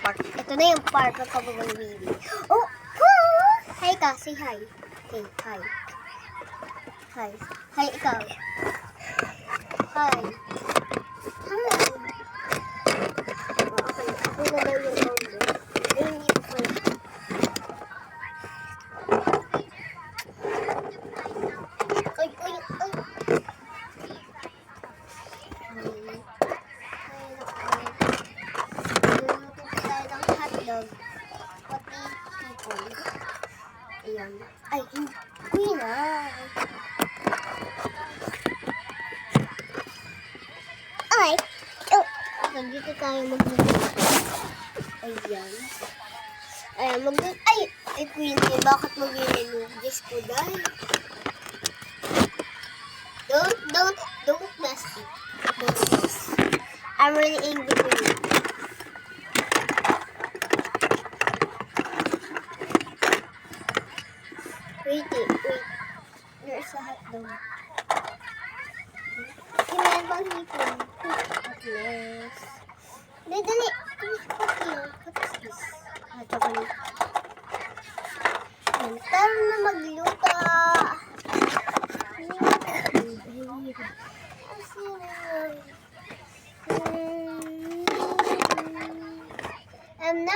park. Ito na yung park ng Kabagang Baby. Oh! Oh! Hi ka, say hi. Say hi. Hi. Hi, ikaw. Hi. Hi. Okay, ako na daw yung owner. Ay, hindi ko pala. Ay, ay, ay. Hotdog. Pati people. Ayan. Ay, hindi na. Ay. Oh. Dito tayo mag-video. Ayan. Ayan, ay, Queenie, bakit mag-video? Diyos ko, dahil. Don't mess it. Don't mess. I'm really angry with you. Wait. There's a hotdog. Kailan bang hipon? Atlas. Dali. What is this? Chocolate. Tara na magluto. And now,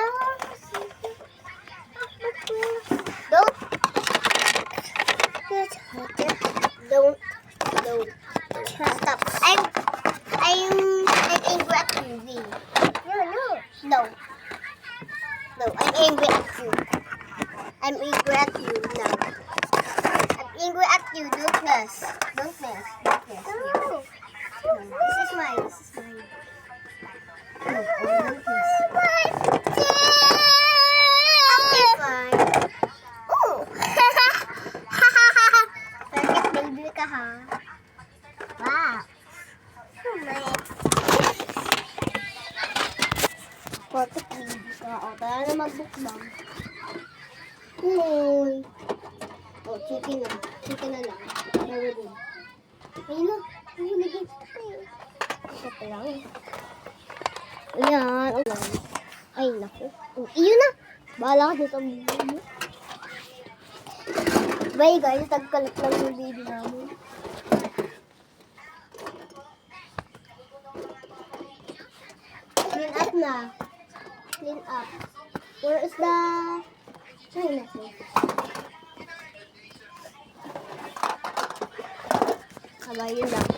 don't stop. I'm angry at you, V. No, I'm angry at you. I'm angry at you now. I'm angry at you. Don't mess. No. This is mine. No, don't mess. Okay, fine. Oh! Perfect baby ka, ha? Wow. Perfect baby ka. O, tara na magbukbang. Uy. O, chicken na lang. Ayun na. Ito pa lang. Ayan. Ay, naku. Iyon na. Bahala ka dito ang baby mo. Bye guys, tagkalat lang yung baby namin. Clean up na. Clean up. Where is the... Ay, naku. Kabayin lang.